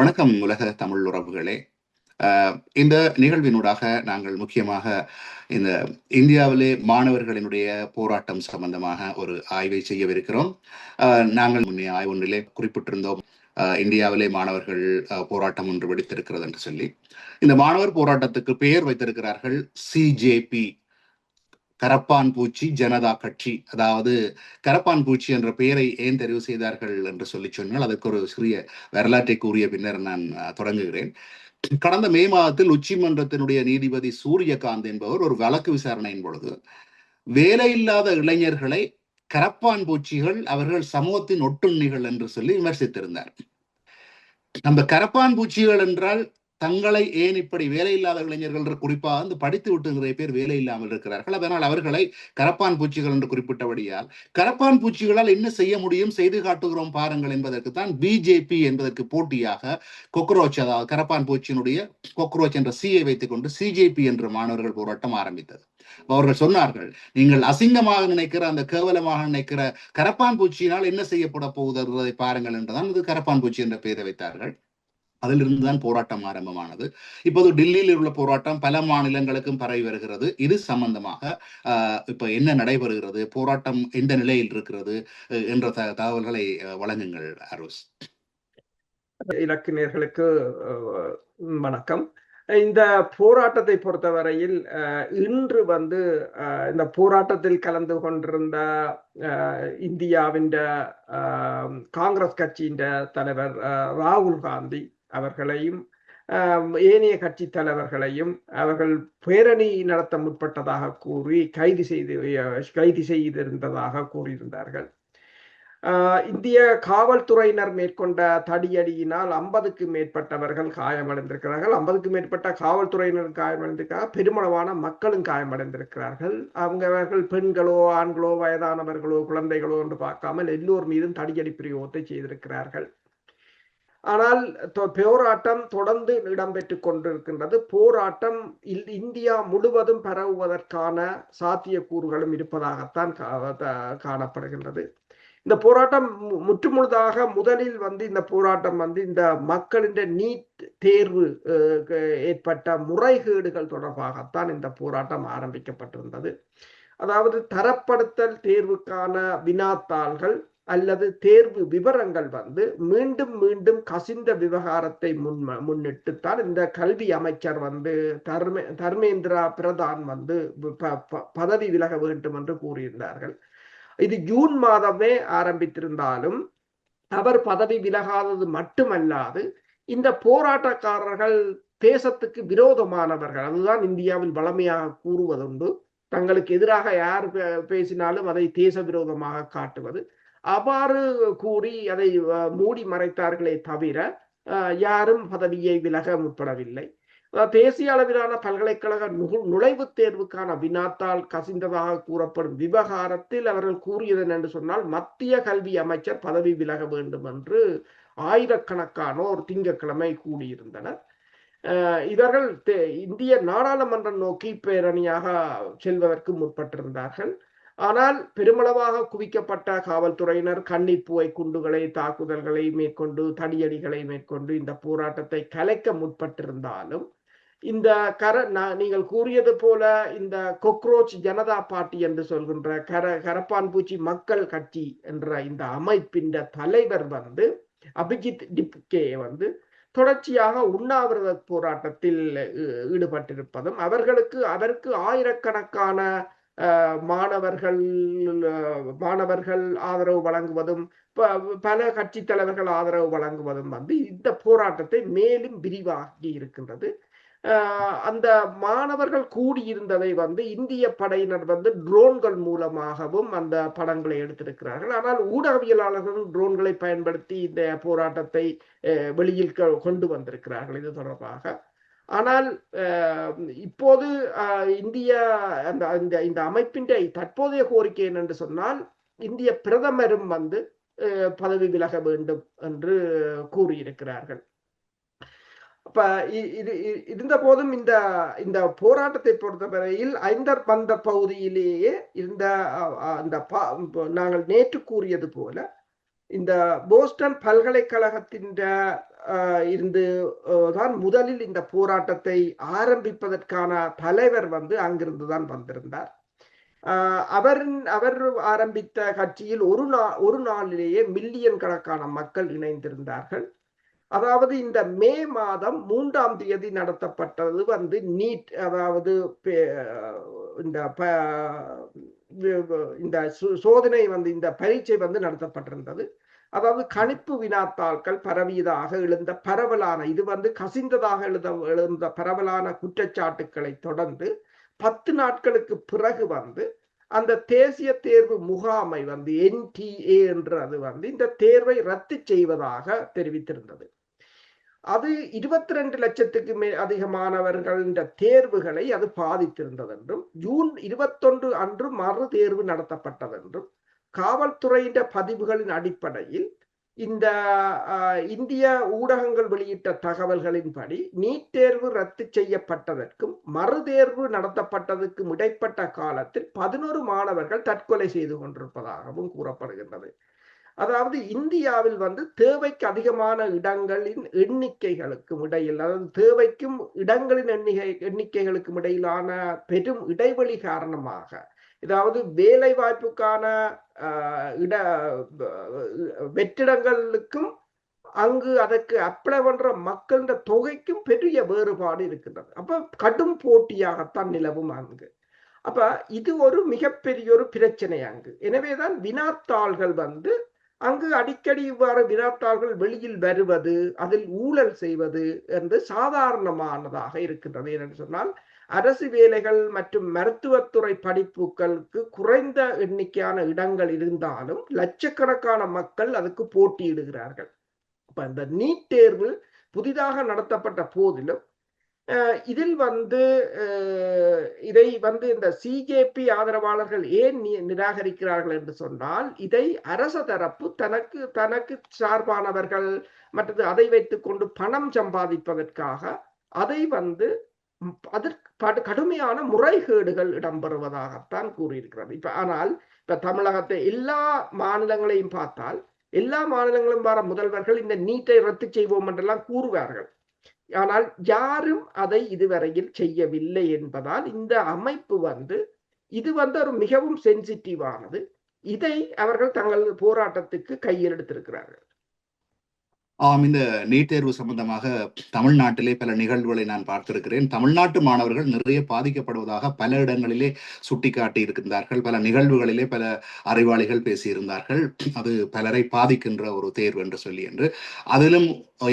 வணக்கம் உலக தமிழ் உறவுகளே. இந்த நிகழ்வினூடாக நாங்கள் முக்கியமாக இந்த இந்தியாவிலே மாணவர்களினுடைய போராட்டம் சம்பந்தமாக ஒரு ஆய்வை செய்யவிருக்கிறோம். நாங்கள் முன்னே ஆய்வொன்றிலே குறிப்பிட்டிருந்தோம், இந்தியாவிலே மாணவர்கள் போராட்டம் ஒன்று வெடித்திருக்கிறது என்று சொல்லி. இந்த மாணவர் போராட்டத்துக்கு பெயர் வைத்திருக்கிறார்கள் சிஜேபி, கரப்பான் பூச்சி ஜனதா கட்சி. அதாவது கரப்பான் பூச்சி என்ற பெயரை ஏன் தெரிவு செய்தார்கள் என்று சொல்லி சொன்னால், அதற்கு ஒரு சிறிய வரலாற்றை கூறிய பின்னர் நான் தொடங்குகிறேன். கடந்த மே மாதத்தில் உச்சநீதிமன்றத்தினுடைய நீதிபதி சூரியகாந்த் என்பவர் ஒரு வழக்கு விசாரணையின் பொழுது வேலையில்லாத இளைஞர்களை கரப்பான் பூச்சிகள், அவர்கள் சமூகத்தின் ஒட்டுண்ணிகள் என்று சொல்லி விமர்சித்திருந்தார். நம்ம கரப்பான் பூச்சிகள் என்றால் தங்களை ஏன் இப்படி வேலையில்லாத இளைஞர்கள் என்று குறிப்பாக வந்து படித்து விட்டு நிறைய பேர் வேலை இல்லாமல் இருக்கிறார்கள். அதனால் அவர்களை கரப்பான் பூச்சிகள் என்று குறிப்பிட்டபடியால் கரப்பான் பூச்சிகளால் என்ன செய்ய முடியும், செய்து காட்டுகிறோம் பாருங்கள் என்பதற்கு தான் பிஜேபி என்பதற்கு போட்டியாக கொக்ரோச், அதாவது கரப்பான் பூச்சியினுடைய கொக்ரோச் என்ற சியை வைத்துக் கொண்டு சிஜேபி என்ற மாணவர்கள் போராட்டம் ஆரம்பித்தது. அவர்கள் சொன்னார்கள், நீங்கள் அசிங்கமாக நினைக்கிற, அந்த கேவலமாக நினைக்கிற கரப்பான் பூச்சியினால் என்ன செய்யப்பட போகுதை பாருங்கள் என்றுதான் இது கரப்பான் பூச்சி என்ற பெயரை வைத்தார்கள். அதிலிருந்துதான் போராட்டம் ஆரம்பமானது. இப்போது டெல்லியில் உள்ள போராட்டம் பல மாநிலங்களுக்கும் பரவி வருகிறது. இது சம்பந்தமாக இப்ப என்ன நடைபெறுகிறது, போராட்டம் எந்த நிலையில் இருக்கிறது என்ற தகவல்களை வழங்குங்கள் அரோஸ். இலக்கினர்களுக்கு வணக்கம். இந்த போராட்டத்தை பொறுத்தவரையில் இன்று வந்து இந்த போராட்டத்தில் கலந்து கொண்டிருந்த இந்தியாவின் காங்கிரஸ் கட்சியின் தலைவர் ராகுல் காந்தி அவர்களையும் ஏனைய கட்சி தலைவர்களையும் அவர்கள் பேரணி நடத்த முற்பட்டதாக கூறி கைது செய்திருந்ததாக கூறியிருந்தார்கள். இந்திய காவல்துறையினர் மேற்கொண்ட தடியடியினால் 50க்கும் மேற்பட்டவர்கள் காயமடைந்திருக்கிறார்கள். 50க்கும் மேற்பட்ட காவல்துறையினர் காயமடைந்திருக்கிறார்கள். பெருமளவான மக்களும் காயமடைந்திருக்கிறார்கள். அவர்கள் பெண்களோ, ஆண்களோ, வயதானவர்களோ, குழந்தைகளோ என்று பார்க்காமல் எல்லோர் மீதும் தடியடி பிரயோகத்தை செய்திருக்கிறார்கள். ஆனால் போராட்டம் தொடர்ந்து இடம்பெற்றுக் கொண்டிருக்கின்றது. போராட்டம் இந்தியா முழுவதும் பரவுவதற்கான சாத்தியக்கூறுகளும் இருப்பதாகத்தான் காணப்படுகின்றது. இந்த போராட்டம் முற்றுமுழுதாக முதலில் வந்து இந்த போராட்டம் வந்து இந்த மக்களின் நீட் தேர்வு ஏற்பட்ட முறைகேடுகள் தொடர்பாகத்தான் இந்த போராட்டம் ஆரம்பிக்கப்பட்டிருந்தது. அதாவது தரப்படுத்தல் தேர்வுக்கான வினாத்தாள்கள் அல்லது தேர்வு விவரங்கள் வந்து மீண்டும் மீண்டும் கசிந்த விவகாரத்தை முன்னிட்டுத்தான் இந்த கல்வி அமைச்சர் வந்து தர்மேந்திரா பிரதான் வந்து பதவி விலக வேண்டும் என்று கூறியிருந்தார்கள். இது ஜூன் மாதமே ஆரம்பித்திருந்தாலும் அவர் பதவி விலகாதது மட்டுமல்லாது இந்த போராட்டக்காரர்கள் தேசத்துக்கு விரோதமானவர்கள், அதுதான் இந்தியாவில் வளமையாக கூறுவதுண்டு. தங்களுக்கு எதிராக யார் பேசினாலும் அதை தேச விரோதமாக காட்டுவது, அவ்வாறு கூறி அதை மூடி மறைத்தார்களே தவிர யாரும் பதவியை விலக முற்படவில்லை. தேசிய அளவிலான பல்கலைக்கழக நுழைவுத் தேர்வுக்கான வினாத்தால் கசிந்ததாக கூறப்படும் விவகாரத்தில் அவர்கள் கூறியது என்று சொன்னால், மத்திய கல்வி அமைச்சர் பதவி விலக வேண்டும் என்று ஆயிரக்கணக்கானோர் திங்கட்கிழமை கூடியிருந்தனர். இவர்கள் இந்திய நாடாளுமன்றம் நோக்கி பேரணியாக செல்வதற்கு முற்பட்டிருந்தார்கள். ஆனால் பெருமளவாக குவிக்கப்பட்ட காவல்துறையினர் கண்ணீர் புகை குண்டுகளை, தாக்குதல்களை மேற்கொண்டு, தடியடிகளை மேற்கொண்டு இந்த போராட்டத்தை கலைக்க முற்பட்டிருந்தாலும் இந்த நீங்கள் கூறியது போல இந்த கொக்ரோச் ஜனதா பார்ட்டி என்று சொல்கின்ற கரப்பான் பூச்சி மக்கள் கட்சி என்ற இந்த அமைப்பின் தலைவர் வந்து அபிஜித் டிப்கே வந்து தொடர்ச்சியாக உண்ணாவிரத போராட்டத்தில் ஈடுபட்டிருப்பதும் அவருக்கு ஆயிரக்கணக்கான மாணவர்கள் ஆதரவு வழங்குவதும் பல கட்சி தலைவர்கள் ஆதரவு வழங்குவதும் வந்து இந்த போராட்டத்தை மேலும் விரிவாகி இருக்கின்றது. அந்த மாணவர்கள் கூடியிருந்ததை வந்து இந்திய படையினர் வந்து ட்ரோன்கள் மூலமாகவும் அந்த படங்களை எடுத்திருக்கிறார்கள். ஆனால் ஊடகவியலாளர்கள் ட்ரோன்களை பயன்படுத்தி இந்த போராட்டத்தை வெளியில் கொண்டு வந்திருக்கிறார்கள் இது தொடர்பாக. ஆனால் இப்போது இந்த அமைப்பின் தற்போதைய கோரிக்கை என்னென்று சொன்னால், இந்திய பிரதமரும் வந்து பதவி விலக வேண்டும் என்று கூறியிருக்கிறார்கள். அப்ப இது இருந்த போதும் இந்த போராட்டத்தை பொறுத்தவரையில் ஐந்தர்பந்த பகுதியிலேயே இருந்த நாங்கள் நேற்று கூறியது போல இந்த போஸ்டன் பல்கலைக்கழகத்தின் இருந்து தான் முதலில் இந்த போராட்டத்தை ஆரம்பிப்பதற்கான தலைவர் வந்து அங்கிருந்து தான் வந்திருந்தார். அவர் ஆரம்பித்த கட்சியில் ஒரு நாளிலேயே மில்லியன் கணக்கான மக்கள் இணைந்திருந்தார்கள். அதாவது இந்த மே மாதம் 3ஆம் தேதி நடத்தப்பட்டது வந்து நீட், அதாவது இந்த சோதனை வந்து இந்த பரீட்சை வந்து நடத்தப்பட்டிருந்தது. அதாவது கணிப்பு வினாத்தாள்கள் பரவியதாக எழுந்த பரவலான, இது வந்து கசிந்ததாக எழுந்த பரவலான குற்றச்சாட்டுக்களை தொடர்ந்து 10 நாட்களுக்கு பிறகு வந்து அந்த தேசிய தேர்வு முகாமை வந்து NTA என்றது வந்து இந்த தேர்வை ரத்து செய்வதாக தெரிவித்திருந்தது. அது 22 லட்சத்துக்கு அதிகமானவர்கள் இந்த தேர்வுகளை அது பாதித்திருந்தது என்றும், ஜூன் 21 அன்று மறு தேர்வு நடத்தப்பட்டது என்றும், காவல்துறையின் பதிவுகளின் அடிப்படையில் இந்த இந்திய ஊடகங்கள் வெளியிட்ட தகவல்களின்படி நீட் தேர்வு ரத்து செய்யப்பட்டதற்கும் மறு தேர்வு நடத்தப்பட்டதற்கும் இடைப்பட்ட காலத்தில் 11 மாணவர்கள் தற்கொலை செய்து கொண்டிருப்பதாகவும் கூறப்படுகின்றது. அதாவது இந்தியாவில் வந்து தேவைக்கு அதிகமான இடங்களின் எண்ணிக்கைகளுக்கும் இடையில், அதாவது தேவைக்கும் இடங்களின் எண்ணிக்கைகளுக்கும் இடையிலான பெரும் இடைவெளி காரணமாக, அதாவது வேலை வாய்ப்புக்கான வெற்றிடங்களுக்கும் அங்கு அதற்கு அப்ளை பண்ற மக்கள தொகைக்கும் பெரிய வேறுபாடு இருக்கின்றது. அப்ப கடும் போட்டியாகத்தான் நிலவும் அங்கு. அப்ப இது ஒரு மிகப்பெரிய ஒரு பிரச்சனை அங்கு. எனவேதான் வினாத்தாள்கள் வந்து அங்கு அடிக்கடி இவ்வாறு வினாத்தாள்கள் வெளியில் வருவது, அதில் ஊழல் செய்வது என்று சாதாரணமானதாக இருக்கின்றது. என்று சொன்னால் அரசு வேலைகள் மற்றும் மருத்துவத்துறை படிப்புகளுக்கு குறைந்த எண்ணிக்கையான இடங்கள் இருந்தாலும் லட்சக்கணக்கான மக்கள் அதுக்கு போட்டியிடுகிறார்கள். இப்ப இந்த நீட் தேர்வு புதிதாக நடத்தப்பட்ட போதிலும் இதில் வந்து இதை வந்து இந்த CJP ஆதரவாளர்கள் ஏன் நிராகரிக்கிறார்கள் என்று சொன்னால், இதை அரச தரப்பு தனக்கு சார்பானவர்கள் மற்றது அதை வைத்துக் கொண்டு பணம் சம்பாதிப்பதற்காக அதை வந்து அதற்கு கடுமையான முறைகேடுகள் இடம்பெறுவதாகத்தான் கூறியிருக்கிறது. ஆனால் இப்ப தமிழகத்தை எல்லா மாநிலங்களையும் பார்த்தால் எல்லா மாநிலங்களும் வர முதல்வர்கள் இந்த நீட்டை ரத்து செய்வோம் என்றெல்லாம் கூறுவார்கள். ஆனால் யாரும் அதை இதுவரையில் செய்யவில்லை என்பதால் இந்த அமைப்பு வந்து இது வந்து ஒரு மிகவும் சென்சிட்டிவானது. இதை அவர்கள் தங்கள் போராட்டத்துக்கு கையில் எடுத்திருக்கிறார்கள். இந்த நீட் தேர்வு சம்பந்தமாக தமிழ்நாட்டிலே பல நிகழ்வுகளை நான் பார்த்திருக்கிறேன். தமிழ்நாட்டு மாணவர்கள் நிறைய பாதிக்கப்படுவதாக பல இடங்களிலே சுட்டிக்காட்டி இருக்கின்றார்கள். பல நிகழ்வுகளிலே பல அறிவாளிகள் பேசியிருந்தார்கள். அது பலரை பாதிக்கின்ற ஒரு தேர்வு என்று சொல்லி அதிலும்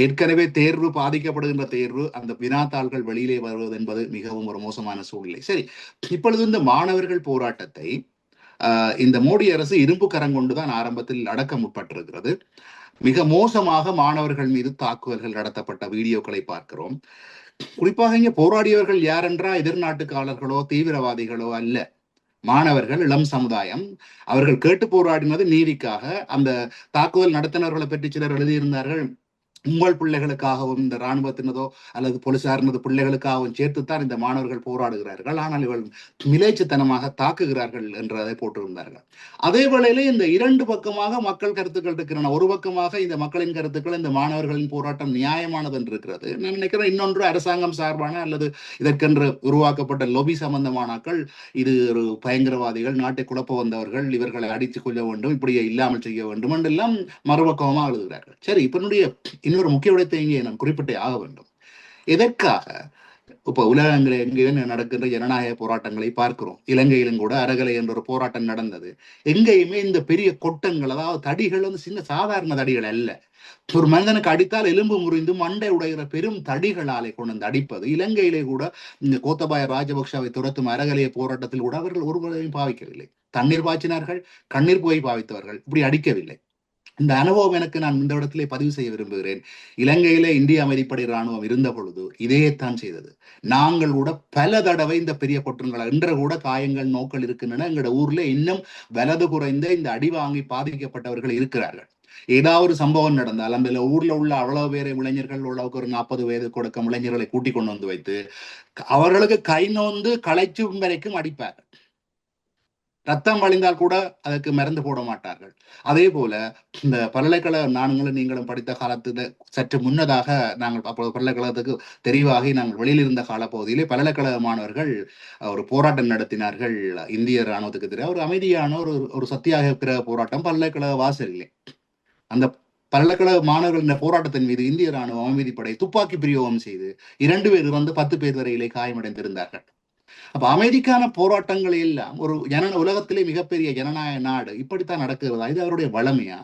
ஏற்கனவே தேர்வு பாதிக்கப்படுகின்ற தேர்வு, அந்த வினாத்தாள்கள் வெளியிலே வருவது என்பது மிகவும் ஒரு மோசமான சூழ்நிலை. சரி, இப்பொழுது இந்த மாணவர்கள் போராட்டத்தை இந்த மோடி அரசு இரும்பு கரம் கொண்டுதான் ஆரம்பத்தில் அடக்க முற்பட்டிருக்கிறது. மிக மோசமாக மாணவர்கள் மீது தாக்குதல்கள் நடத்தப்பட்ட வீடியோக்களை பார்க்கிறோம். குறிப்பாக இங்கே போராடியவர்கள் யார் என்றால் எதிர்நாட்டுக்காரர்களோ தீவிரவாதிகளோ அல்ல, மாணவர்கள், இளம் சமுதாயம். அவர்கள் கேட்டு போராடினது நீதிக்காக. அந்த தாக்குதல் நடத்தினர்களை பற்றி சிலர் எழுதியிருந்தார்கள், உங்கள் பிள்ளைகளுக்காகவும் இந்த இராணுவத்தினதோ அல்லது போலீசாரினது பிள்ளைகளுக்காகவும் சேர்த்துத்தான் இந்த மாணவர்கள் போராடுகிறார்கள், ஆனால் இவர்கள் மிலேச்சத்தனமாக தாக்குகிறார்கள் என்றதை போட்டிருந்தார்கள். அதே வேளையிலே இந்த இரண்டு பக்கமாக மக்கள் கருத்துக்கள் இருக்கின்றன. ஒரு பக்கமாக இந்த மக்களின் கருத்துக்கள், இந்த மாணவர்களின் போராட்டம் நியாயமானது என்று இருக்கிறது. நான் நினைக்கிறேன் இன்னொன்று அரசாங்கம் சார்பான அல்லது இதற்கென்று உருவாக்கப்பட்ட லொபி சம்பந்தமானாக்கள், இது ஒரு பயங்கரவாதிகள், நாட்டை குழப்ப வந்தவர்கள், இவர்களை அடித்துக் கொள்ள வேண்டும், இப்படியே இல்லாமல் செய்ய வேண்டும் என்றெல்லாம் மறுபக்கமாக எழுதுகிறார்கள். சரி, இப்ப இன்னொரு முக்கிய விடயத்தை இங்கே நான் குறிப்பிட்டே ஆக வேண்டும். எதற்காக இப்ப உலகங்கள எங்கேயும் நடக்கின்ற ஜனநாயக போராட்டங்களை பார்க்கிறோம். இலங்கையிலும் கூட அறகலை என்ற ஒரு போராட்டம் நடந்தது. எங்கேயுமே இந்த பெரிய கொட்டங்கள், அதாவது தடிகள் வந்து சின்ன சாதாரண தடிகள் அல்ல. ஒரு மனிதனுக்கு அடித்தால் எலும்பு முறிந்து மண்டை உடைகிற பெரும் தடிகளாலே கொண்டு வந்து அடிப்பது. இலங்கையிலே கூட இந்த கோத்தபாய ராஜபக்ஷவை துரத்தும் அறகலைய போராட்டத்தில் கூட அவர்கள் ஒருவரையும் பாவிக்கவில்லை. தண்ணீர் பாய்ச்சினார்கள், கண்ணீர் போய் பாவித்தவர்கள், இப்படி அடிக்கவில்லை. இந்த அனுபவம் எனக்கு நான் இந்த இடத்திலே பதிவு செய்ய விரும்புகிறேன். இலங்கையிலே இந்திய அமைதிப்படை இராணுவம் இருந்த பொழுது இதையத்தான் செய்தது. நாங்கள் கூட பல தடவை இந்த பெரிய குற்றங்கள், இன்று கூட காயங்கள் நோக்கள் இருக்கின்றன. எங்களோட ஊர்ல இன்னும் வலது குறைந்த இந்த அடி வாங்கி பாதிக்கப்பட்டவர்கள் இருக்கிறார்கள். ஏதாவது ஒரு சம்பவம் நடந்தால் அந்த ஊர்ல உள்ள அவ்வளவு பேரை இளைஞர்கள், உள்ளவுக்கு ஒரு 40 வயது கொடுக்கும் இளைஞர்களை கூட்டிக் கொண்டு வந்து வைத்து அவர்களுக்கு கை நோந்து களைச்சும் வரைக்கும் அடிப்பார்கள். ரத்தம் வழிந்தால் கூட அதற்கு மருந்து போட மாட்டார்கள். அதே போல இந்த பல்கலைக்கழக நானுங்களும் நீங்களும் படித்த காலத்துல சற்று முன்னதாக நாங்கள் அப்போது பல்கலைக்கழகத்துக்கு தெரிவாகி நாங்கள் வெளியில் இருந்த காலப்பகுதியிலே பல்கலைக்கழக மாணவர்கள் ஒரு போராட்டம் நடத்தினார்கள். இந்திய ராணுவத்துக்கு எதிராக ஒரு அமைதியான ஒரு ஒரு சத்தியாகிரக போராட்டம் பல்கலைக்கழக வாசலிலே. அந்த பல்கலைக்கழக மாணவர்களின் போராட்டத்தின் மீது இந்திய ராணுவம் அமைதிப்படை துப்பாக்கி பிரயோகம் செய்து 2 பேர் வந்து 10 பேர் வரையிலே காயமடைந்திருந்தார்கள். அப்ப அமைதிக்கான போராட்டங்கள் எல்லாம் ஒரு உலகத்திலே மிகப்பெரிய ஜனநாயக நாடு இப்படித்தான் நடக்கிறதா? இது அவருடைய வளமையா?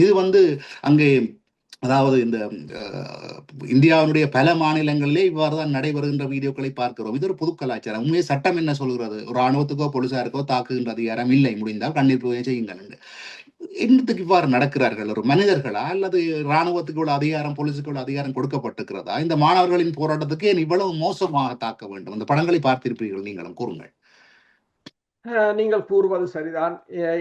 இது வந்து அங்கே அதாவது இந்த இந்தியாவினுடைய பல மாநிலங்களிலே இவ்வாறுதான் நடைபெறுகின்ற வீடியோக்களை பார்க்கிறோம். இது ஒரு பொது கலாச்சாரம். உண்மையே சட்டம் என்ன சொல்கிறது? ஒரு ராணுவத்துக்கோ போலீசாருக்கோ தாக்குகின்ற அதிகாரம் இல்லை, முடிந்தால் கண்ணீர் போய் செய்யுங்கள் என்று. என்னத்துக்கு இவ்வாறு நடக்கிறார்கள்? ஒரு மனிதர்களா அல்லது ராணுவத்துக்கு உள்ள அதிகாரம் போலீஸுக்கு உள்ள அதிகாரம் கொடுக்கப்பட்டிருக்கிறதா? இந்த மாணவர்களின் போராட்டத்துக்கு ஏன் இவ்வளவு மோசமாக தாக்க வேண்டும்? இந்த படங்களை பார்த்திருப்பீர்கள், நீங்களும் கூறுங்கள். நீங்கள் கூறுவது சரிதான்.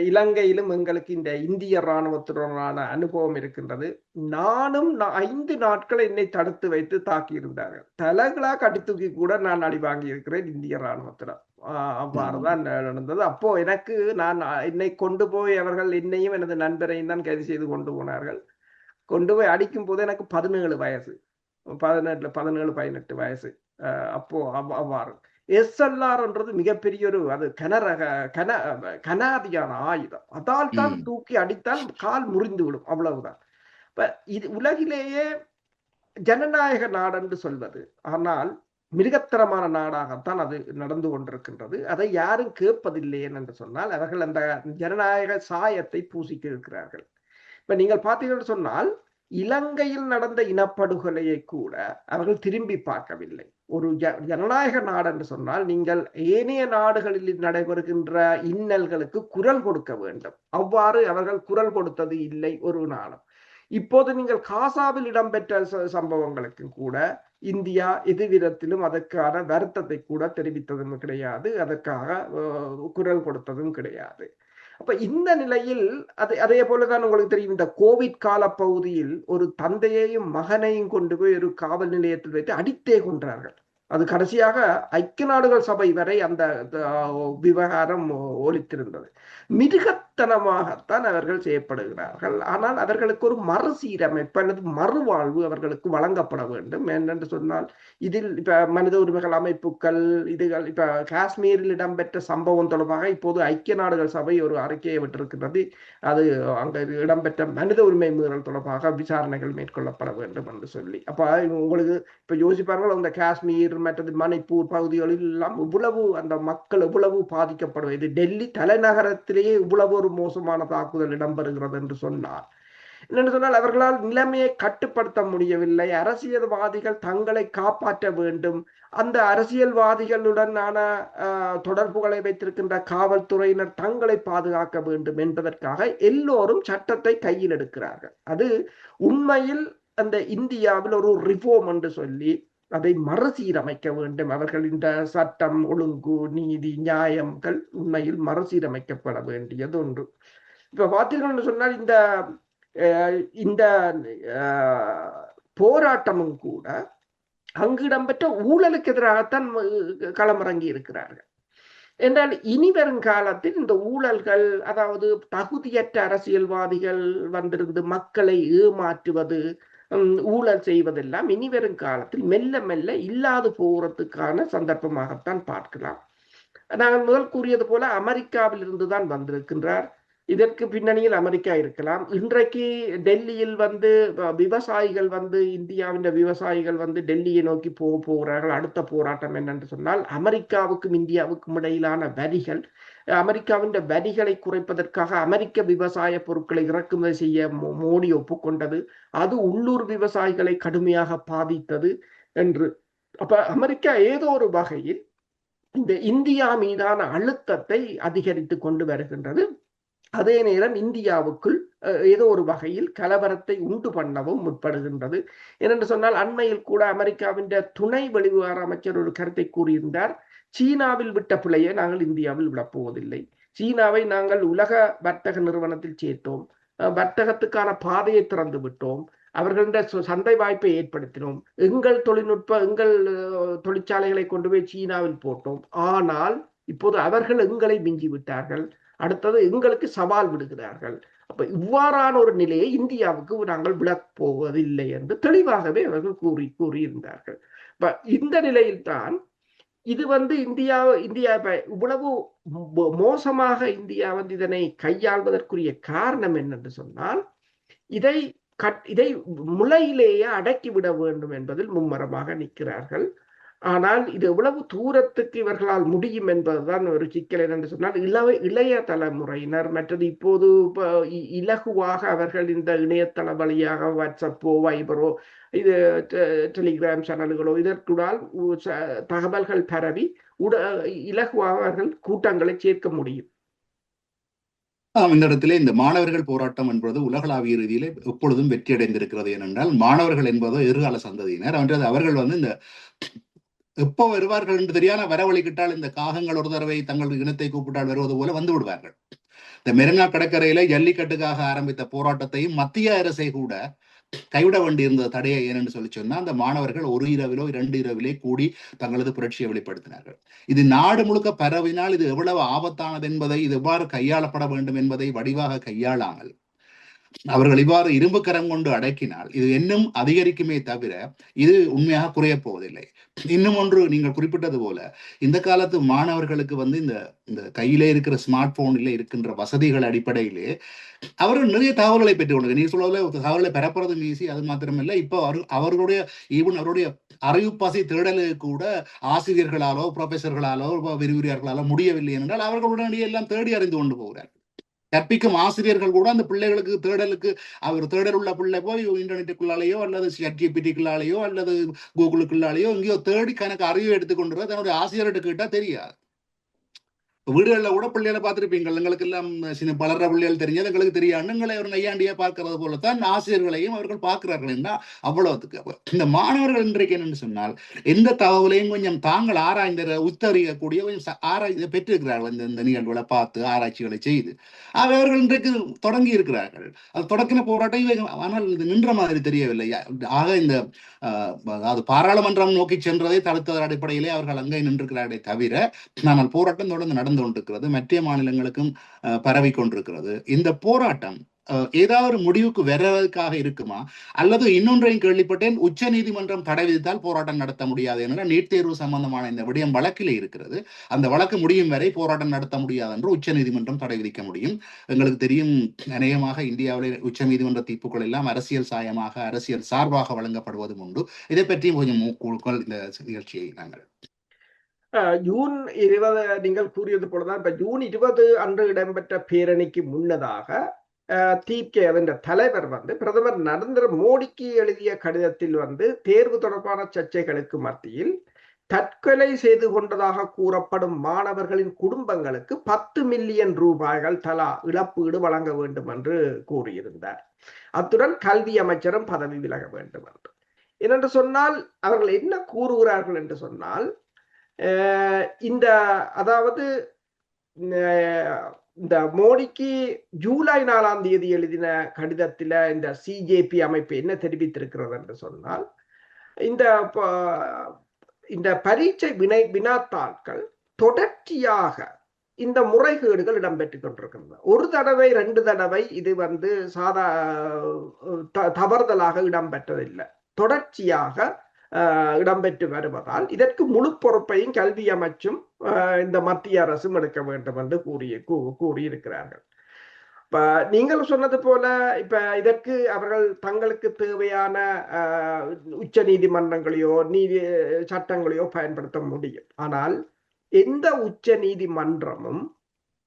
இலங்கையிலும் எங்களுக்கு இந்த இந்திய இராணுவத்துடனான அனுபவம் இருக்கின்றது. நானும் 5 நாட்கள் என்னை தடுத்து வைத்து தாக்கியிருந்தார்கள். தலைகளா கட்டி தூக்கி கூட நான் அடி வாங்கி இருக்கிறேன் இந்திய இராணுவத்திடம். அவ்வாறுதான் நடந்தது. அப்போ எனக்கு என்னை கொண்டு போய் அவர்கள் என்னையும் எனது நண்பரையும் தான் கைது செய்து கொண்டு போனார்கள். கொண்டு போய் அடிக்கும் போது எனக்கு 17 வயசு, 18 வயசு. அப்போ அவ்வாறு SLRன்றது மிகப்பெரிய ஒரு அது கனாதியான ஆயுதம். அதால் தான் தூக்கி அடித்தால் கால் முறிந்து விடும், அவ்வளவுதான். இப்ப இது உலகிலேயே ஜனநாயக நாடு என்று சொல்வது, ஆனால் மிருகத்தரமான நாடாகத்தான் அது நடந்து கொண்டிருக்கின்றது. அதை யாரும் கேட்பதில்லை என்று சொன்னால் அவர்கள் அந்த ஜனநாயக சாயத்தை பூசிக்க இருக்கிறார்கள். இப்ப நீங்கள் பார்த்தீங்கன்னு சொன்னால் இலங்கையில் நடந்த இனப்படுகொலையை கூட அவர்கள் திரும்பி பார்க்கவில்லை. ஒரு ஜனநாயக நாடு என்று சொன்னால் நீங்கள் ஏனைய நாடுகளில் நடைபெறுகின்ற இன்னல்களுக்கு குரல் கொடுக்க வேண்டும். அவ்வாறு அவர்கள் குரல் கொடுத்தது இல்லை ஒரு நாளும். இப்போது நீங்கள் காசாவில் இடம்பெற்ற சம்பவங்களுக்கு கூட இந்தியா எதுவிதத்திலும் அதற்கான வருத்தத்தை கூட தெரிவித்ததும் கிடையாது, அதற்காக குரல் கொடுத்ததும் கிடையாது. அப்ப இந்த நிலையில் அதே போலதான் உங்களுக்கு தெரியும், இந்த கோவிட் கால பகுதியில் ஒரு தந்தையையும் மகனையும் கொண்டு போய் ஒரு காவல் நிலையத்தில் வைத்து அடித்தே கொன்றார்கள். அது கடைசியாக ஐக்கிய நாடுகள் சபை வரை அந்த விவகாரம் ஒலித்திருந்தது. மிருகத்தனமாகத்தான் அவர்கள் செய்யப்படுகிறார்கள். ஆனால் அவர்களுக்கு ஒரு மறுசீரமைப்பு அல்லது மறுவாழ்வு அவர்களுக்கு வழங்கப்பட வேண்டும். என்னென்று சொன்னால் இதில் இப்ப மனித உரிமைகள் அமைப்புகள் இதுகள் இப்ப காஷ்மீரில் இடம்பெற்ற சம்பவம் தொடர்பாக இப்போது ஐக்கிய நாடுகள் சபை ஒரு அறிக்கையை விட்டிருக்கிறது. அது அங்க இடம்பெற்ற மனித உரிமை மீறல் தொடர்பாக விசாரணைகள் மேற்கொள்ளப்பட வேண்டும் என்று சொல்லி. அப்ப உங்களுக்கு இப்ப யோசிப்பார்கள், அந்த காஷ்மீர் மற்றது மணிப்பூர் பகுதிகளில் எல்லாம் இவ்வளவு அந்த மக்கள் இவ்வளவு பாதிக்கப்படுவது, டெல்லி தலைநகரத்திலேயே இவ்வளவு ஒரு மோசமான தாக்குதல் இடம்பெறுகிறது என்று சொன்னார். என்னென்னு சொன்னால் அவர்களால் நிலைமையை கட்டுப்படுத்த முடியவில்லை. அரசியல்வாதிகள் தங்களை காப்பாற்ற வேண்டும். அந்த அரசியல்வாதிகளுடனான தொடர்புகளை வைத்திருக்கின்ற காவல்துறையினர் தங்களை பாதுகாக்க வேண்டும் என்பதற்காக எல்லோரும் சட்டத்தை கையில் எடுக்கிறார்கள். அது உண்மையில் அந்த இந்தியாவில் ஒரு ரிஃபார்ம் என்று சொல்லி அதை மறுசீரமைக்க வேண்டும். அவர்கள் இந்த சட்டம் ஒழுங்கு நீதி நியாயங்கள் உண்மையில் மறுசீரமைக்கப்பட வேண்டியது ஒன்று. இப்ப பார்த்தீர்கள் சொன்னால் இந்த போராட்டமும் கூட அங்கு இடம்பெற்ற ஊழலுக்கு எதிராகத்தான் களமிறங்கி இருக்கிறார்கள். என்றால் இனி வரும் காலத்தில் இந்த ஊழல்கள், அதாவது தகுதியற்ற அரசியல்வாதிகள் வந்திருந்து மக்களை ஏமாற்றுவது, ஊழல் செய்வதெல்லாம் இனி வரும் காலத்தில் மெல்ல மெல்ல இல்லாது போறதுக்கான சந்தர்ப்பமாகத்தான் பார்க்கலாம். நாங்கள் முதல் கூறியது போல அமெரிக்காவில் இருந்துதான் வந்திருக்கின்றார். இதற்கு பின்னணியில் அமெரிக்கா இருக்கலாம். இன்றைக்கு டெல்லியில் விவசாயிகள் இந்தியாவின் விவசாயிகள் டெல்லியை நோக்கி போகிறார்கள். அடுத்த போராட்டம் என்னென்று சொன்னால் அமெரிக்காவுக்கும் இந்தியாவுக்கும் இடையிலான வரிகள், அமெரிக்காவின் வரிகளை குறைப்பதற்காக அமெரிக்க விவசாய பொருட்களை இறக்குமதி செய்ய மோடி ஒப்புக்கொண்டது. அது உள்ளூர் விவசாயிகளை கடுமையாக பாதித்தது என்று. அப்ப அமெரிக்கா ஏதோ ஒரு வகையில் இந்த இந்தியா மீதான அழுத்தத்தை அதிகரித்து கொண்டு வருகின்றது. அதே நேரம் இந்தியாவுக்குள் ஏதோ ஒரு வகையில் கலவரத்தை உண்டு பண்ணவும் முற்படுகின்றது. ஏனென்று சொன்னால் அண்மையில் கூட அமெரிக்காவின் துணை வெளிவிவகார அமைச்சர் ஒரு கருத்தை கூறியிருந்தார். சீனாவில் விட்ட பிழையை நாங்கள் இந்தியாவில் விடப்போவதில்லை. சீனாவை நாங்கள் உலக வர்த்தக நிறுவனத்தில் சேர்த்தோம், வர்த்தகத்துக்கான பாதையை திறந்து விட்டோம், அவர்களிட சந்தை வாய்ப்பை ஏற்படுத்தினோம், எங்கள் தொழிற்சாலைகளை கொண்டு போய் சீனாவில் போட்டோம். ஆனால் இப்போது அவர்கள் எங்களை மிஞ்சி விட்டார்கள். அடுத்தது எங்களுக்கு சவால் விடுகிறார்கள். அப்ப இவ்வாறான ஒரு நிலையை இந்தியாவுக்கு நாங்கள் விடப் போவதில்லை என்று தெளிவாகவே அவர்கள் கூறியிருந்தார்கள். இந்த நிலையில்தான் இது இந்தியா இந்தியா இவ்வளவு மோசமாக இந்தியா இதனை கையாள்வதற்குரிய காரணம் என்னென்று சொன்னால், இதை இதை முளையிலேயே அடக்கிவிட வேண்டும் என்பதில் மும்மரமாக நிற்கிறார்கள். ஆனால் இது எவ்வளவு தூரத்துக்கு இவர்களால் முடியும் என்பதுதான் ஒரு சிக்கல். என்று சொன்னால் இளைய தலைமுறையினர் மற்றது இப்போது இலகுவாக அவர்கள் இந்த இணையதள வழியாக வாட்ஸ்அப்போ வைபரோ இது டெலிகிராம் சேனல்களோ இதற்குடால் தகவல்கள் பரவி இலகுவாக அவர்கள் கூட்டங்களை சேர்க்க முடியும். இந்த இடத்திலே இந்த மாணவர்கள் போராட்டம் என்பது உலகளாவிய ரீதியிலே எப்பொழுதும் வெற்றி அடைந்திருக்கிறது. ஏனென்றால் மாணவர்கள் என்பதோ எதிர்கால சந்ததியினர். அவர்கள் இந்த எப்போ வருவார்கள் என்று தெரியாத வரவழிக்கிட்டால் இந்த காகங்கள் ஒரு தடவை தங்கள் இனத்தை கூப்பிட்டால் வருவது போல வந்து விடுவார்கள். இந்த மெரினா கடற்கரையில ஜல்லிக்கட்டுக்காக ஆரம்பித்த போராட்டத்தையும் மத்திய அரசை கூட கைவிட வேண்டியிருந்த தடையை ஏனென்று சொன்னா அந்த மாணவர்கள் ஒரு இரவிலோ 2 இரவிலே கூடி தங்களது புரட்சியை வெளிப்படுத்தினார்கள். இது நாடு முழுக்க பரவினால் இது எவ்வளவு ஆபத்தானது என்பதை, இது எவ்வாறு கையாளப்பட வேண்டும் என்பதை வடிவாக கையாளாமல் அவர்கள் இவ்வாறு இரும்பு கரம் கொண்டு அடக்கினால் இது இன்னும் அதிகரிக்குமே தவிர இது உண்மையாக குறைய போவதில்லை. இன்னும் ஒன்று, நீங்கள் குறிப்பிட்டது போல இந்த காலத்து மாணவர்களுக்கு இந்த கையிலே இருக்கிற ஸ்மார்ட் போனிலே இருக்கின்ற வசதிகள் அடிப்படையிலே அவர்கள் நிறைய தகவல்களை பெற்றுக் கொண்டு, நீ சொல்ல தகவல்களை பெறப்படுறது ஈஸி. அது மாத்திரமில்லை, இப்போ அவர்களுடைய அவருடைய அறிவு பசி தேடலுக்கு கூட ஆசிரியர்களாலோ ப்ரொஃபஸர்களாலோ விரிவுரையாளர்களாலோ முடியவில்லை என்றால் அவர்களுடனே எல்லாம் தேடி அறிந்து கொண்டு போகிறார். கற்பிக்கும் ஆசிரியர்கள் கூட அந்த பிள்ளைகளுக்கு தேடலுக்கு அவர் தேடல் உள்ள பிள்ளை போய் இன்டர்நெட்டுக்குள்ளாலேயோ அல்லது ChatGPTக்குள்ளாலேயோ அல்லது கூகுளுக்குள்ளாலேயோ எங்கேயோ தேடி கணக்கு அறிவு எடுத்துக்கொண்டு தன்னுடைய ஆசிரியர்கிட்ட கேட்டா தெரியாது. வீடுகளில் கூட பிள்ளைகளை பார்த்துருப்பீங்கள். எங்களுக்கு எல்லாம் சின்ன பலர பிள்ளைகள் தெரிஞ்சது எங்களுக்கு தெரியாது. எங்களை ஒரு நையாண்டியா பார்க்கறது போலத்தான் ஆசிரியர்களையும் அவர்கள் பார்க்கிறார்கள் என்றால் அவ்வளவுக்கு. இந்த மாணவர்கள் இன்றைக்கு என்னன்னு சொன்னால் எந்த தகவலையும் கொஞ்சம் தாங்கள் ஆராய்ந்த உத்தறியக்கூடிய கொஞ்சம் ஆராய்ச்சி பெற்றிருக்கிறார்கள். இந்த நிகழ்வுகளை பார்த்து ஆராய்ச்சிகளை செய்து அவர்கள் இன்றைக்கு தொடங்கி இருக்கிறார்கள். அது தொடக்கின போராட்டம், ஆனால் இது நின்ற மாதிரி தெரியவில்லை. ஆக இந்த அது பாராளுமன்றம் நோக்கி சென்றதை தடுத்ததன் அடிப்படையிலே அவர்கள் அங்கே நின்றிருக்கிறார்களே தவிர, ஆனால் போராட்டம் தொடர்ந்து நடந்து கொண்டிருக்கிறது. மற்ற மாநிலங்களுக்கும் பரவி கொண்டிருக்கிறது. இந்த போராட்டம் ஏதாவது முடிவுக்கு வருவதற்காக இருக்குமா, அல்லது இன்னொன்றையும் கேள்விப்பட்டேன், உச்ச நீதிமன்றம் தடை விதித்தால் போராட்டம் நடத்த முடியாது என நீட் தேர்வு சம்பந்தமான இந்த விடயம் வழக்கிலே இருக்கிறது. அந்த வழக்கு முடியும் வரை போராட்டம் நடத்த முடியாது என்று உச்ச நீதிமன்றம் தடை விதிக்க முடியும். எங்களுக்கு தெரியும், அநேகமாக இந்தியாவிலே உச்ச நீதிமன்ற தீர்ப்புகள் எல்லாம் அரசியல் சாயமாக, அரசியல் சார்பாக வழங்கப்படுவதும் உண்டு. இதை பற்றியும் கொஞ்சம் இந்த நிகழ்ச்சியை நாங்கள் ஜூன் 20 நீங்கள் கூறியது போலதான் இப்ப ஜூன் 20 அன்று இடம்பெற்ற பேரணிக்கு முன்னதாக தீப்கே அதன் தலைவர் பிரதமர் நரேந்திர மோடிக்கு எழுதிய கடிதத்தில் தேர்வு தொடர்பான சர்ச்சைகளுக்கு மத்தியில் தற்கொலை செய்து கொண்டதாக கூறப்படும் மாணவர்களின் குடும்பங்களுக்கு 10 மில்லியன் ரூபாய்கள் தலா இழப்பீடு வழங்க வேண்டும் என்று கூறியிருந்தார். அத்துடன் கல்வி அமைச்சரும் பதவி விலக வேண்டும் என்று. ஏனென்று சொன்னால் அவர்கள் என்ன கூறுகிறார்கள் என்று சொன்னால், அதாவது இந்த மோடிக்கு ஜூலை 4ஆம் தேதி எழுதின கடிதத்தில் இந்த CJP அமைப்பு என்ன தெரிவித்திருக்கிறது என்று சொன்னால், இந்த பரீட்சை வினாத்தாள்கள் தொடர்ச்சியாக இந்த முறைகேடுகள் இடம்பெற்றுக் கொண்டிருக்கின்றன. ஒரு தடவை 2 தடவை இது தவறுதலாக இடம்பெற்றதில்லை, தொடர்ச்சியாக இடம்பெற்று வருவதால் இதற்கு முழு பொறுப்பையும் கல்வி அமைச்சும் இந்த மத்திய அரசும் எடுக்க வேண்டும் என்று கூறியிருக்கிறார்கள். இப்ப நீங்கள் சொன்னது போல இப்ப இதற்கு அவர்கள் தங்களுக்கு தேவையான உச்ச நீதிமன்றங்களையோ சட்டங்களையோ பயன்படுத்த முடியும். ஆனால் எந்த உச்ச நீதிமன்றமும்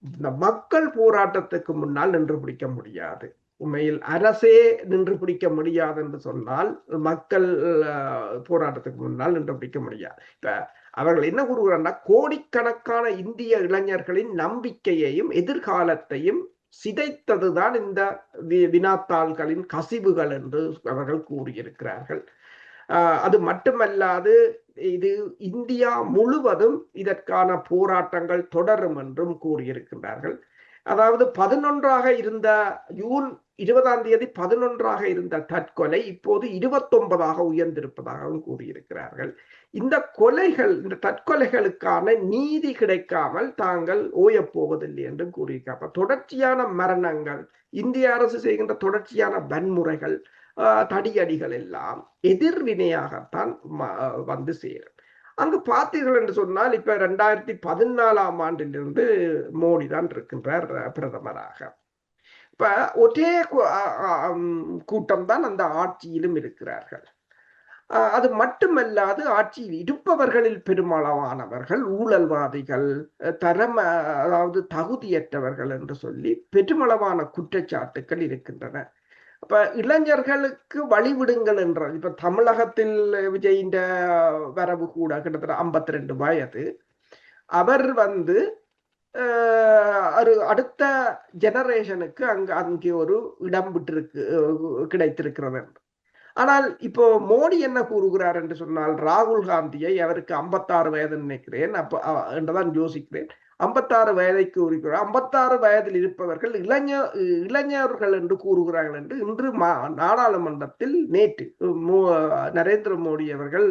இந்த மக்கள் போராட்டத்துக்கு முன்னால் நின்று பிடிக்க முடியாது. உண்மையில் அரசே நின்று பிடிக்க முடியாது என்று சொன்னால் மக்கள் போராட்டத்துக்கு முன்னால் நின்று பிடிக்க முடியாது. இப்ப அவர்கள் என்ன கூறுகிறார்னா, கோடிக்கணக்கான இந்திய இளைஞர்களின் நம்பிக்கையையும் எதிர்காலத்தையும் சிதைத்ததுதான் இந்த வினாத்தாள்களின் கசிவுகள் என்று அவர்கள் கூறியிருக்கிறார்கள். அது மட்டுமல்லாது இது இந்தியா முழுவதும் இதற்கான போராட்டங்கள் தொடரும் என்றும் கூறியிருக்கிறார்கள். அதாவது 11ஆக இருந்த ஜூன் 20ஆம் தேதி 11ஆக இருந்த தற்கொலை இப்போது 29ஆக உயர்ந்திருப்பதாகவும் கூறியிருக்கிறார்கள். இந்த கொலைகள், இந்த தற்கொலைகளுக்கான நீதி கிடைக்காமல் தாங்கள் ஓயப்போவதில்லை என்று கூறியிருக்கிறார். தொடர்ச்சியான மரணங்கள், இந்திய அரசு செய்கின்ற தொடர்ச்சியான வன்முறைகள், தடியடிகள் எல்லாம் எதிர்வினையாகத்தான் வந்து சேரும். அங்கு பார்த்தீர்கள் என்று சொன்னால் இப்ப 2014ஆம் ஆண்டிலிருந்து மோடி தான் இருக்கின்றார் பிரதமராக. இப்ப ஒரே கூட்டம் தான் அந்த ஆட்சியிலும் இருக்கிறார்கள். அது மட்டுமல்லாது ஆட்சியில் இருப்பவர்களில் பெருமளவானவர்கள் ஊழல்வாதிகள், அதாவது தகுதியற்றவர்கள் என்று சொல்லி பெருமளவான குற்றச்சாட்டுக்கள் இருக்கின்றன. அப்ப இளைஞர்களுக்கு வழிவிடுங்கள் என்ற, இப்ப தமிழகத்தில் விஜயின் வரவு கூட கிட்டத்தட்ட 52 வயது. அவர் வந்து ஒரு அடுத்த ஜெனரேஷனுக்கு அங்கே ஒரு இடம் விட்டிருக்கு, கிடைத்திருக்கிறது. ஆனால் இப்போ மோடி என்ன கூறுகிறார் என்று சொன்னால், ராகுல் காந்தியை, அவருக்கு 56 வயது நினைக்கிறேன், என்றுதான் யோசிக்கிறேன், 56 வயதை கூறுகிறார். 56 வயதில் இருப்பவர்கள் இளைஞர்கள் என்று கூறுகிறார்கள் என்று இன்று நாடாளுமன்றத்தில் நேற்று நரேந்திர மோடி அவர்கள்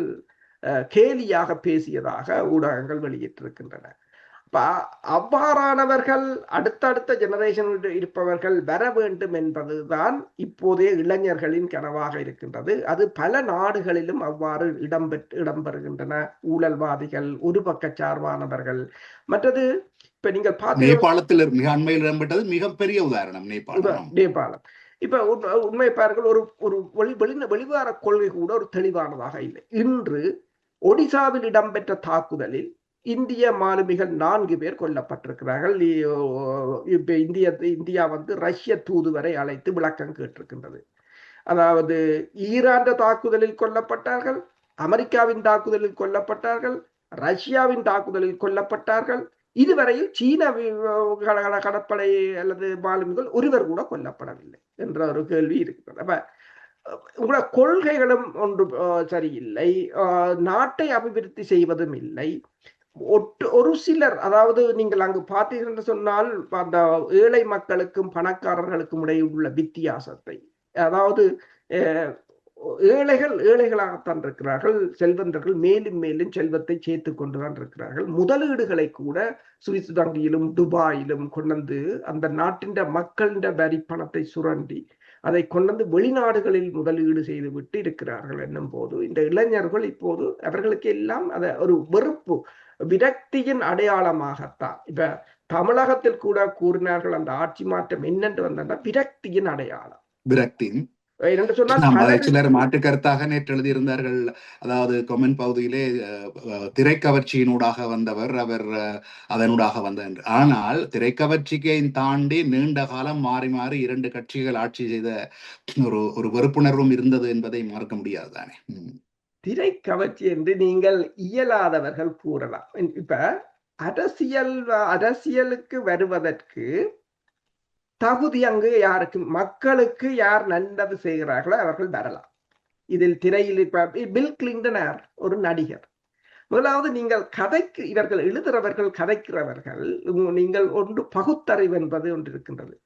கேலியாக பேசியதாக ஊடகங்கள் வெளியிட்டிருக்கின்றன. அவ்வாறானவர்கள் அடுத்தடுத்த ஜெனரேஷனில் இருப்பவர்கள் வர வேண்டும் என்பதுதான் இப்போதைய இளைஞர்களின் கனவாக இருக்கின்றது. அது பல நாடுகளிலும் அவ்வாறு இடம்பெறுகின்றன. ஊழல்வாதிகள், ஒரு பக்க சார்பானவர்கள். மற்றது இப்ப நீங்கள் நேபாளத்தில் மிக அண்மையில் இடம்பெற்றது மிகப்பெரிய உதாரணம் நேபாளம். இப்ப உண்மை பாருங்கள், ஒரு வெளிவார கொள்கை கூட ஒரு தெளிவானதாக இல்லை. இன்று ஒடிசாவில் இடம்பெற்ற தாக்குதலில் இந்திய மாலுமிகள் 4 பேர் கொல்லப்பட்டிருக்கிறார்கள். இப்ப இந்தியா வந்து ரஷ்ய தூதுவரை அழைத்து விளக்கம் கேட்டிருக்கின்றது. அதாவது ஈரான் தாக்குதலில் கொல்லப்பட்டார்கள், அமெரிக்காவின் தாக்குதலில் கொல்லப்பட்டார்கள், ரஷ்யாவின் தாக்குதலில் கொல்லப்பட்டார்கள். இதுவரையில் சீன கடற்படை அல்லது மாலுமிகள் ஒருவர் கூட கொல்லப்படவில்லை என்ற ஒரு கேள்வி இருக்கிறது. அப்ப உங்களோட கொள்கைகளும் ஒன்று சரியில்லை, நாட்டை அபிவிருத்தி செய்வதும் இல்லை. ஒரு சிலர், அதாவது நீங்கள் அங்கு பார்த்தீர்கள் என்று சொன்னால் அந்த ஏழை மக்களுக்கும் பணக்காரர்களுக்கும் இடையே உள்ள வித்தியாசத்தை, அதாவது ஏழைகளாகத்தான் இருக்கிறார்கள், செல்வந்தர்கள் மேலும் மேலும் செல்வத்தை சேர்த்து கொண்டுதான் இருக்கிறார்கள். முதலீடுகளை கூட சுவிஸ் வங்கியிலும் துபாயிலும் கொண்டு அந்த நாட்டின் மக்களின் வரி பணத்தை சுரண்டி அதை கொண்டு வெளிநாடுகளில் முதலீடு செய்து விட்டு இருக்கிறார்கள். என்னும் போது இந்த இளைஞர்கள் இப்போது அவர்களுக்கு எல்லாம் அதை ஒரு வெறுப்பு, விரக்தியின் அடையாளமாகத்தான். இப்ப தமிழகத்தில் கூட கூறினார்கள், அந்த ஆட்சி மாற்றம் என்னென்று வந்தா விரக்தியின் அடையாளம். விரக்தி சிலர் மாற்று கருத்தாக நேற்று எழுதியிருந்தார்கள். அதாவது கொமெண்ட் பகுதியிலே திரைக்கவர்ச்சியினூடாக வந்தவர் அவர், அதனூடாக வந்தார். ஆனால் திரைக்கவர்ச்சியை தாண்டி நீண்ட காலம் மாறி மாறி 2 கட்சிகள் ஆட்சி செய்த ஒரு வெறுப்புணர்வும் இருந்தது என்பதை மறக்க முடியாது தானே. திரைக்கவர்ச்சி என்று நீங்கள் இயலாதவர்கள் கூறலாம். இப்ப அரசியலுக்கு வருவதற்கு தகுதி அங்கு யாருக்கு, மக்களுக்கு யார் நல்லது செய்கிறார்களோ அவர்கள் வரலாம். இதில் திரையில் பில் கிளின்டன் ஒரு நடிகர். முதலாவது நீங்கள் இவர்கள் எழுதுறவர்கள், கதைக்கிறவர்கள், நீங்கள் ஒன்று பகுத்தறிவு என்பது ஒன்று இருக்கின்றது.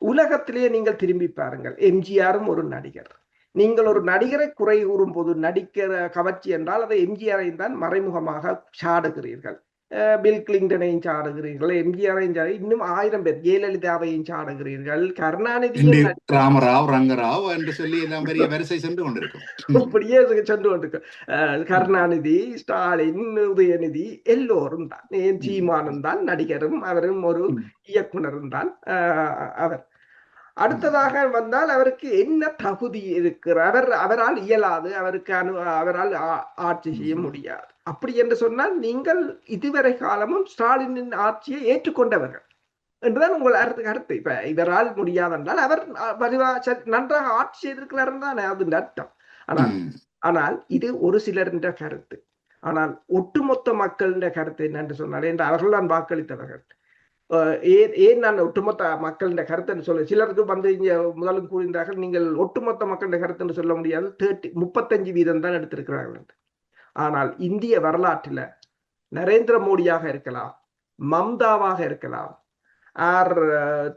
உலகத்திலேயே நீங்கள் திரும்பி பாருங்கள், எம்ஜிஆரும் ஒரு நடிகர். நீங்கள் ஒரு நடிகரை குறை கூறும் போது நடிக்கிற கவர்ச்சி என்றால் அதை எம்ஜிஆரையும் தான் மறைமுகமாக சாடுகிறீர்கள். பில் கிளின்டனையும் சாடுகிறீர்கள், எம்ஜிஆரையும் சாடு, இன்னும் 1000 பேர், ஜெயலலிதாவையும் சாடுகிறீர்கள், கருணாநிதியும், ராமராவ், ரங்கராவ் என்று சொல்லி எல்லாம் பெரிய வரிசை சென்று கொண்டிருக்கும். இப்படியே சென்று கொண்டிருக்கும். கருணாநிதி, ஸ்டாலின், உதயநிதி எல்லோரும் தான். சீமானும் தான் நடிகரும், அவரும் ஒரு இயக்குனரும் தான் அவர். அடுத்ததாக வந்தால் அவருக்கு என்ன தகுதி இருக்கிறார், அவரால் இயலாது, அவரால் ஆட்சி செய்ய முடியாது. அப்படி என்று சொன்னால் நீங்கள் இதுவரை காலமும் ஸ்டாலினின் ஆட்சியை ஏற்றுக்கொண்டவர்கள் என்றுதான் உங்கள் கருத்து. இப்ப இவரால் முடியாதென்றால் அவர் நன்றாக ஆட்சி செய்திருக்கிறார் தான் அதன் அர்த்தம். ஆனால் இது ஒரு சிலரின் கருத்து. ஆனால் ஒட்டுமொத்த மக்களின் கருத்து என்னென்று சொன்னால், என்று அவர்கள் தான் வாக்களித்தவர்கள். ஏன் நான் ஒட்டுமொத்த மக்களின் கருத்துன்னு சொல்ல, சிலருக்கு வந்து இங்க முதலும் கூறினார்கள், நீங்கள் ஒட்டுமொத்த மக்களின் கருத்துன்னு சொல்ல முடியாது, 35% தான் எடுத்திருக்கிறார்கள். ஆனால் இந்திய வரலாற்றில் நரேந்திர மோடியாக இருக்கலாம், மம்தாவாக இருக்கலாம், ஆர்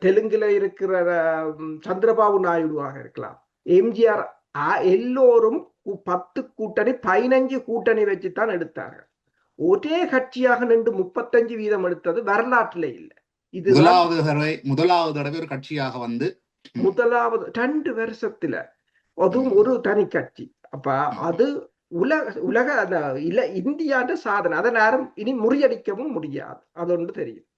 தெலுங்குல இருக்கிற சந்திரபாபு நாயுடுவாக இருக்கலாம், எம்ஜிஆர், எல்லோரும் 10 கூட்டணி 15 கூட்டணி வச்சுத்தான் எடுத்தார்கள். ஒரே கட்சியாக நின்று 35% எடுத்தது வரலாற்றிலே இல்லை. இதுதான் முதலாவது தடவை ஒரு கட்சியாக வந்து முதலாவது 2 வருஷத்துல அதுவும் ஒரு தனி கட்சி. அப்ப அது உலக இந்தியாண்ட சாதனை. அதை நேரம் இனி முறியடிக்கவும் முடியாது, அது ஒன்று தெரியும்.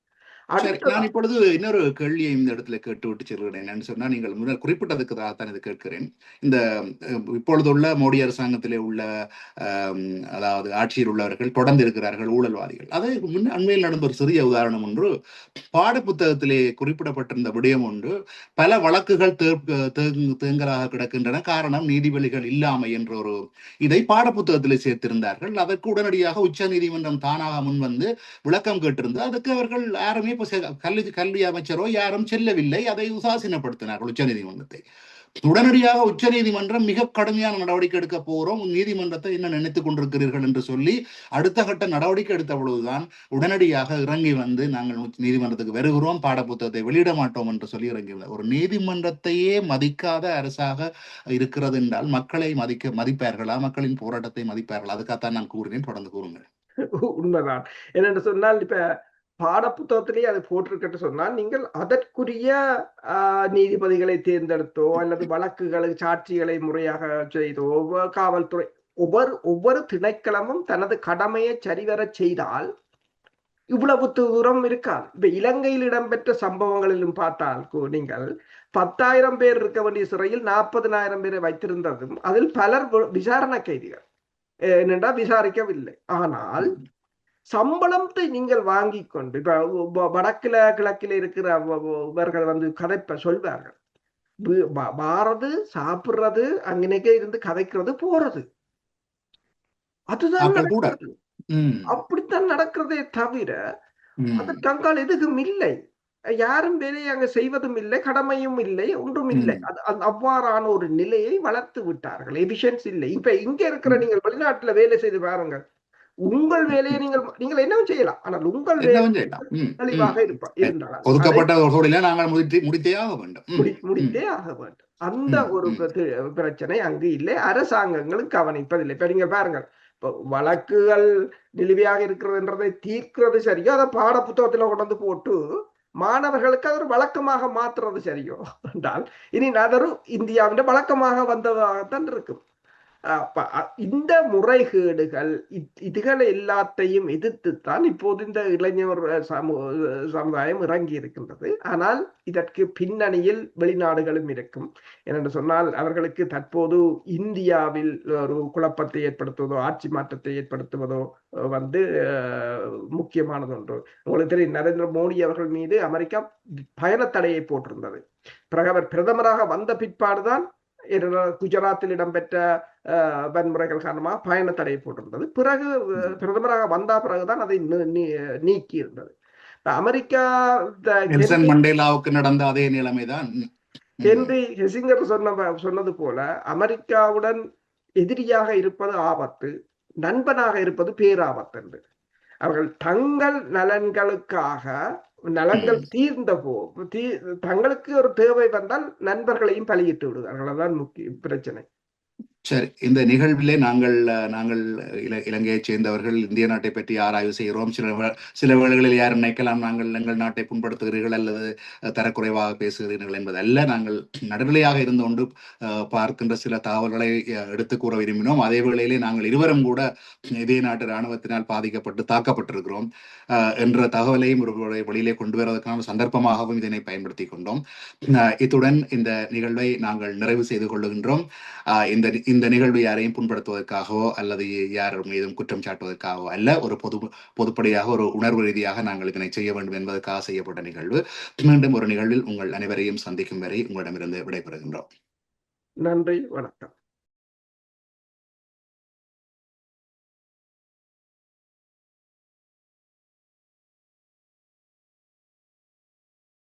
நான் இப்பொழுது இன்னொரு கேள்வியை இந்த இடத்துல கேட்டு விட்டு செல்கிறேன். என்னன்னு சொன்னா, நீங்கள் முதல் குறிப்பிட்டதுக்கு தான் இது கேட்கிறேன். இந்த இப்பொழுது உள்ள மோடி அரசாங்கத்திலே உள்ள அதாவது ஆட்சியில் உள்ளவர்கள் தொடர்ந்து இருக்கிறார்கள் ஊழல்வாதிகள். அதை அண்மையில் நடந்த ஒரு சிறிய உதாரணம் ஒன்று, பாட புத்தகத்திலே குறிப்பிடப்பட்டிருந்த விடயம் ஒன்று, பல வழக்குகள் தேங்கலாக கிடக்கின்றன, காரணம் நீதிபதிகள் இல்லாமை என்ற ஒரு இதை பாட புத்தகத்திலே சேர்த்திருந்தார்கள். அதற்கு உடனடியாக உச்ச நீதிமன்றம் தானாக முன்வந்து விளக்கம் கேட்டிருந்தது. அதுக்கு அவர்கள் யாருமே கல்வி அமைச்சரோ யாரும் செல்லவில்லை. அதை உசாசீனப்படுத்தினார்கள் உச்ச நீதிமன்றத்தை. உடனடியாக உச்ச நீதிமன்றம் மிக கடுமையான நடவடிக்கை எடுக்க போறோம், நீதிமன்றத்தை என்ன நினைத்துக் கொண்டிருக்கிறீர்கள் என்று சொல்லி அடுத்த கட்ட நடவடிக்கை எடுத்த பொழுதுதான் உடனடியாக இறங்கி வந்து நாங்கள் நீதிமன்றத்துக்கு வருகிறோம், பாடப்புத்தகத்தை வெளியிட மாட்டோம் என்று சொல்லி இறங்கியுள்ளார். ஒரு நீதிமன்றத்தையே மதிக்காத அரசாக இருக்கிறது என்றால் மக்களை மதிப்பார்களா? மக்களின் போராட்டத்தை மதிப்பார்களா? அதுக்காகத்தான் நான் கூறினேன். தொடர்ந்து கூறுங்கள். உண்மைதான். என்னென்று சொன்னால், இப்ப பாட புத்தகத்திலேயே அது போட்டிருக்கட்டு சொன்னால், நீங்கள் அதற்குரிய நீதிபதிகளை தேர்ந்தெடுத்தோ அல்லது வழக்குகளை சாட்சிகளை முறையாக செய்தோ, காவல்துறை ஒவ்வொரு திணைக்களமும் தனது கடமையை சரிவர செய்தால் இவ்வளவு தூரம் இருக்காது. இப்ப இலங்கையில் இடம்பெற்ற சம்பவங்களிலும் பார்த்தால் நீங்கள் 10,000 பேர் இருக்க வேண்டிய சிறையில் 40,000 பேரை வைத்திருந்ததும் அதில் பலர் விசாரணை கைதிகள், என்னென்றா விசாரிக்கவில்லை. ஆனால் சம்பளத்தை நீங்கள் வாங்கி கொண்டு, இப்ப கிழக்கில இருக்கிற இவர்கள் வந்து கதைப்ப சொல்வார்கள், வாரது சாப்பிடுறது அங்கனக்கே இருந்து கதைக்கிறது போறது, அதுதான் நடக்கிறது. அப்படித்தான் நடக்கிறதே தவிர அதற்கால் எதுவும் இல்லை. யாரும் வேலையை அங்க செய்வதும் இல்லை, கடமையும் இல்லை, ஒன்றும் இல்லை. அவ்வாறான ஒரு நிலையை வளர்த்து விட்டார்கள். எபிஷியன்சி இல்லை. இப்ப இங்க இருக்கிற நீங்கள் வெளிநாட்டுல வேலை செய்து பாருங்கள், உங்கள் வேலையை நீங்கள் என்னவும் செய்யலாம், ஆனால் உங்கள் வேலை தெளிவாக இருந்தால் ஒதுக்கப்பட்ட நாங்கள் முடித்தே ஆக வேண்டும். அந்த ஒரு பிரச்சனை அங்கு இல்லை. அரசாங்கங்களும் கவனிப்பதில்லை. இப்ப நீங்க பாருங்கள், வழக்குகள் நிலுவையாக இருக்கிறதுன்றதை தீர்க்கிறது சரியோ, அதை பாட புத்தகத்துல கொண்டு போட்டு மாணவர்களுக்கு அது ஒரு வழக்கமாக மாற்றுறது சரியோ என்றால் இனி அதொரு இந்தியாவின் வழக்கமாக வந்ததாகத்தான் இருக்கும். இந்த முறைகேடுகள் இதுகள் எல்லாத்தையும் எதிர்த்துத்தான் இப்போது இந்த இளைஞர் சமுதாயம் இறங்கி இருக்கின்றது. ஆனால் இதற்கு பின்னணியில் வெளிநாடுகளும் இருக்கும். என்று சொன்னால், அவர்களுக்கு தற்போது இந்தியாவில் ஒரு குழப்பத்தை ஏற்படுத்துவதோ ஆட்சி மாற்றத்தை ஏற்படுத்துவதோ வந்து முக்கியமானது ஒன்று. உங்களுக்கு தெரியும், நரேந்திர மோடி அவர்கள் மீது அமெரிக்கா பயண தடையை போட்டிருந்தது. பிறகு அவர் பிரதமராக வந்த பிற்பாடுதான் குஜராத்தில் இடம்பெற்ற வன்முறைகள் காரணமாக பயண தடை போட்டிருந்தது. பிறகு பிரதமராக வந்த பிறகுதான் அதை நீக்கி இருந்தது. அமெரிக்கா மண்டேலாவுக்கு நடந்த அதே நிலைமைதான் ஹென்றி கிஸ்ஸிங்கர் சொன்னது போல, அமெரிக்காவுடன் எதிரியாக இருப்பது ஆபத்து, நண்பனாக இருப்பது பேராபத்து என்று. அவர்கள் தங்கள் நலன்களுக்காக நலன்கள் தீர்ந்த தங்களுக்கு ஒரு தேவை வந்தால் நண்பர்களையும் பலியிட்டு விடுவார்கள். அதுதான் முக்கிய பிரச்சனை. சரி, இந்த நிகழ்விலே நாங்கள் இலங்கையைச் சேர்ந்தவர்கள் இந்திய நாட்டை பற்றி ஆராய்வு செய்கிறோம். சில வேளைகளில் யார் நினைக்கலாம் நாங்கள் எங்கள் நாட்டை புண்படுத்துகிறீர்கள் அல்லது தரக்குறைவாக பேசுகிறீர்கள் என்பதல்ல. நாங்கள் நடுநிலையாக இருந்து கொண்டு பார்க்கின்ற சில தகவல்களை எடுத்து கூற விரும்பினோம். அதே வேளையிலே நாங்கள் இருவரும் கூட இதே நாட்டு இராணுவத்தினால் பாதிக்கப்பட்டு தாக்கப்பட்டிருக்கிறோம் என்ற தகவலையும் ஒரு வெளியிலே கொண்டு வருவதற்கான சந்தர்ப்பமாகவும் இதனை பயன்படுத்தி கொண்டோம். இத்துடன் இந்த நிகழ்வை நாங்கள் நிறைவு செய்து கொள்ளுகின்றோம். இந்த நிகழ்வு யாரையும் புண்படுத்துவதற்காகவோ அல்லது யார் மீதும் குற்றம் சாட்டுவதற்காகவோ அல்ல. ஒரு பொதுப்படியாக ஒரு உணர்வு ரீதியாக நாங்கள் இதனை செய்ய வேண்டும் என்பதற்காக செய்யப்பட்ட நிகழ்வு. மீண்டும் ஒரு நிகழ்வில் உங்கள் அனைவரையும் சந்திக்கும் வரை உங்களிடமிருந்து விடைபெறுகின்றோம். நன்றி, வணக்கம்.